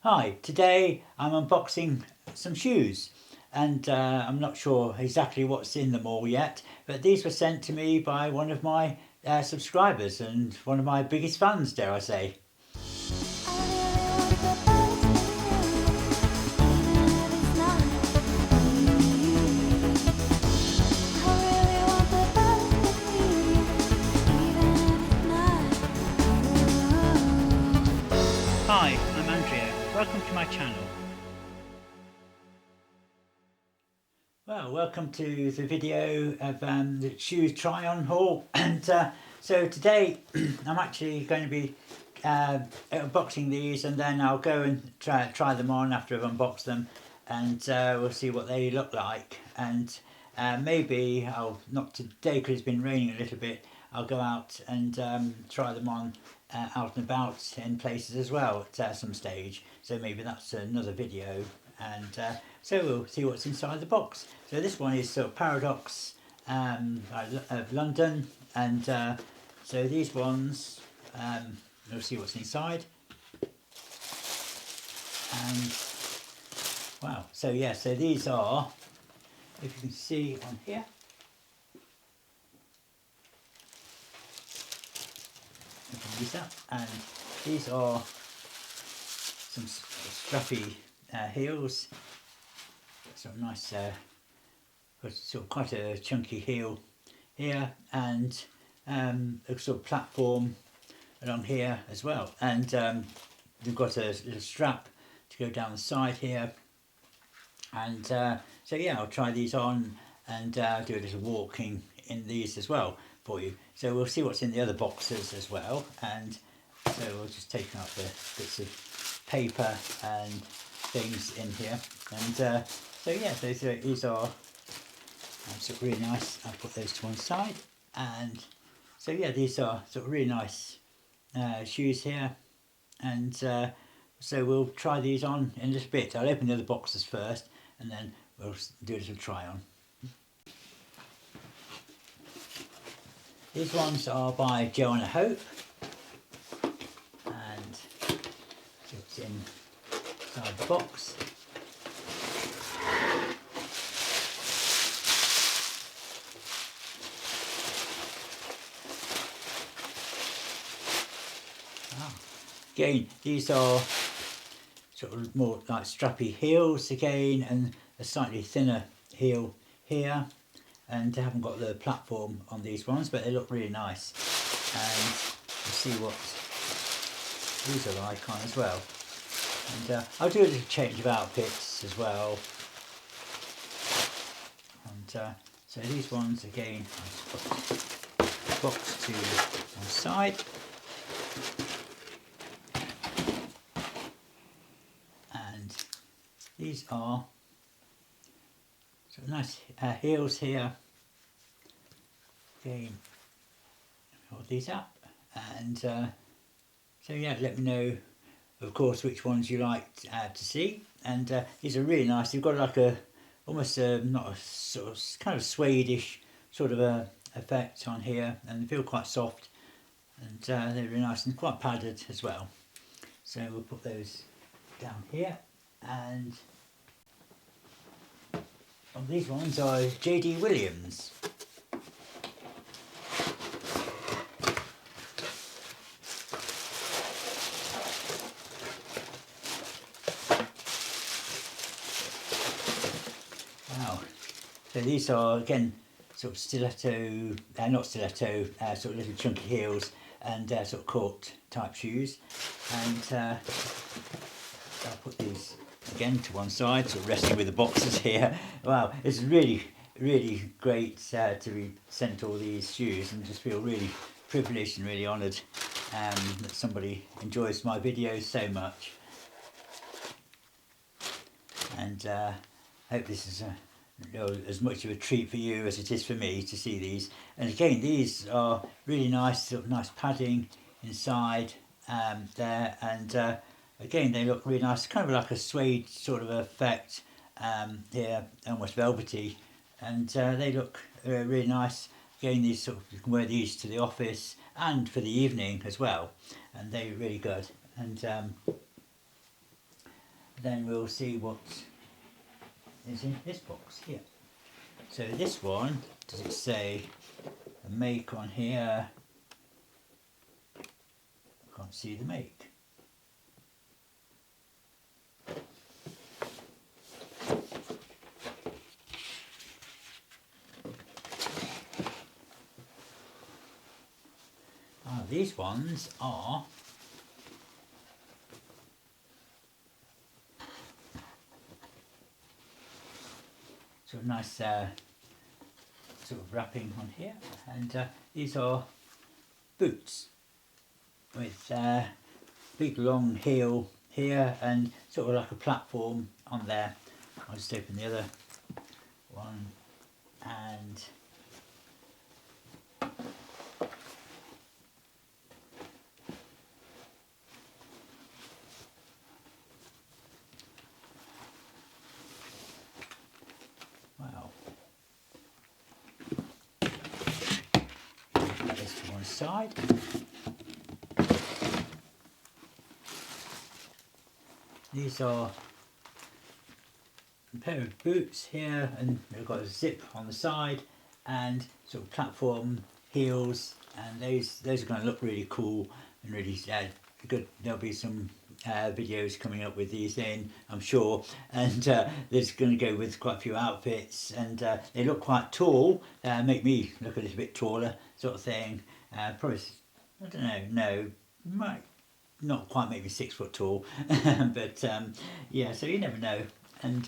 Hi, today I'm unboxing some shoes and I'm not sure exactly what's in them all yet, but these were sent to me by one of my subscribers and one of my biggest fans, dare I say. Hi, I'm Andrea. Welcome to my channel. Well, welcome to the video of the shoe try-on haul, and so today I'm actually going to be unboxing these, and then I'll go and try them on after I've unboxed them, and we'll see what they look like. And maybe I'll, not today because it's been raining a little bit, I'll go out and try them on out and about in places as well at some stage. So maybe that's another video, and so we'll see what's inside the box. So this one is sort of Paradox of London, and so these ones, we'll see what's inside. And wow, so yeah, so these are, if you can see on here, open these up, and these are some strappy heels. Sort of nice, sort of quite a chunky heel here, and a sort of platform along here as well, and we've got a little strap to go down the side here, and so yeah, I'll try these on and do a little walking in these as well for you. So we'll see what's in the other boxes as well, and so we'll just take out the bits of paper and things in here, and so yeah, these are sort of really nice. I'll put those to one side, and so yeah, these are sort of really nice shoes here, and so we'll try these on in a little bit. I'll open the other boxes first, and then we'll do a little try on. These ones are by Joanna Hope, and it's inside the box. Again, these are sort of more like strappy heels again, and a slightly thinner heel here, and they haven't got the platform on these ones, but they look really nice, and we'll see what these are like on as well. And I'll do a little change of outfits as well, and so these ones again, I'll just put the box to one side. These are sort of nice heels here. Again, hold these up, and so yeah, let me know, of course, which ones you like to see. And these are really nice. You've got like a almost not a sort of kind of suede-ish sort of a effect on here, and they feel quite soft, and they're really nice and quite padded as well. So we'll put those down here. And these ones are JD Williams. Wow. So these are again sort of stiletto, not stiletto, sort of little chunky heels, and sort of court type shoes. And I'll put these again to one side, sort of resting with the boxes here. Wow, it's really great to be sent all these shoes, and just feel really privileged and really honoured that somebody enjoys my videos so much. And I hope this is as much of a treat for you as it is for me to see these. And again, these are really nice, sort of nice padding inside there, and again, they look really nice, kind of like a suede sort of effect here, almost velvety, and they look really nice. Again, these sort of, you can wear these to the office and for the evening as well, and they're really good. And then we'll see what is in this box here. So this one, does it say the make on here? I can't see the make. These ones are sort of nice sort of wrapping on here, and these are boots with big long heel here and sort of like a platform on there. I'll just open the other one, and wow, put this to one side. These are a pair of boots here, and they've got a zip on the side and sort of platform heels, and those are going to look really cool and really good. There'll be some videos coming up with these in, I'm sure, and there's going to go with quite a few outfits, and they look quite tall, make me look a little bit taller sort of thing. Probably, I don't know, no, might not quite make me 6 foot tall, but yeah, so you never know. And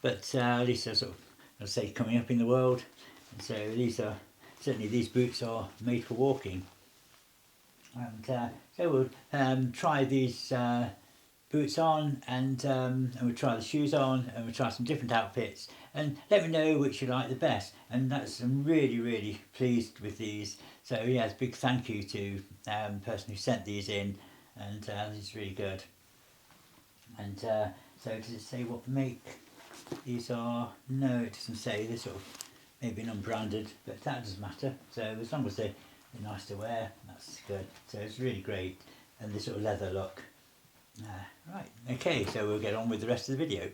but at least they're sort of, I'll say, coming up in the world. And so these are certainly, these boots are made for walking. And so we'll try these boots on, and we'll try the shoes on, and we'll try some different outfits, and let me know which you like the best. And I'm really pleased with these. So yeah, it's a big thank you to the person who sent these in, and this is really good. And so does it say what make these are? No, it doesn't say. They're sort of maybe unbranded, but that doesn't matter. So as long as they're nice to wear, that's good. So it's really great, and this sort of leather look. Right, okay, so we'll get on with the rest of the video.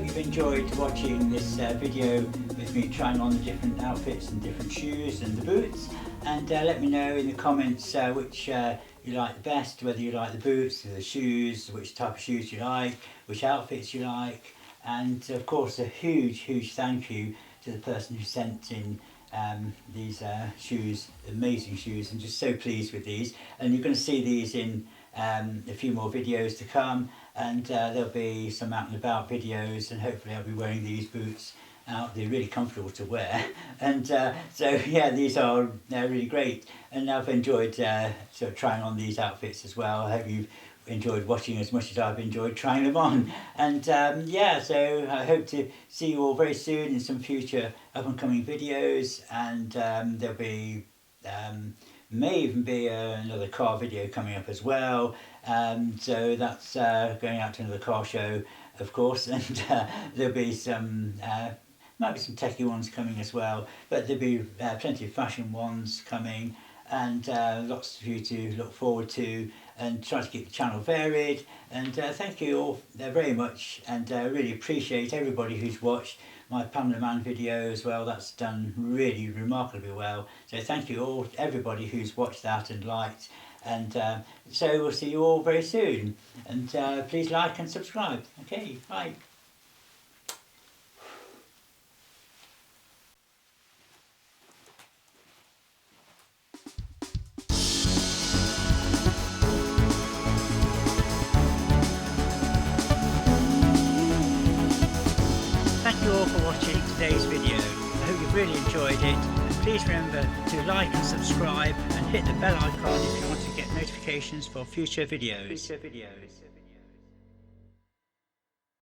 you've enjoyed watching this video with me trying on the different outfits and different shoes and the boots, and let me know in the comments which you like the best, whether you like the boots or the shoes, which type of shoes you like, which outfits you like. And of course a huge thank you to the person who sent in these shoes, amazing shoes. I'm just so pleased with these, and you're going to see these in a few more videos to come, and there'll be some out and about videos, and hopefully I'll be wearing these boots out. They're really comfortable to wear, and so yeah, these are really great, and I've enjoyed sort of trying on these outfits as well. I hope you've enjoyed watching as much as I've enjoyed trying them on, and yeah, so I hope to see you all very soon in some future up and coming videos, and there'll be may even be another car video coming up as well, so that's going out to another car show, of course, and there'll be some might be some techie ones coming as well, but there'll be plenty of fashion ones coming, and lots for you to look forward to, and try to keep the channel varied. And thank you all very much, and really appreciate everybody who's watched my Pamela Mann video as well. That's done really remarkably well, so thank you all, everybody who's watched that and liked, and so we'll see you all very soon, and please like and subscribe. Okay, bye. Thank you all for watching today's video. I hope you've really enjoyed it. Please remember to like and subscribe, and hit the bell icon if you want to get notifications for future videos.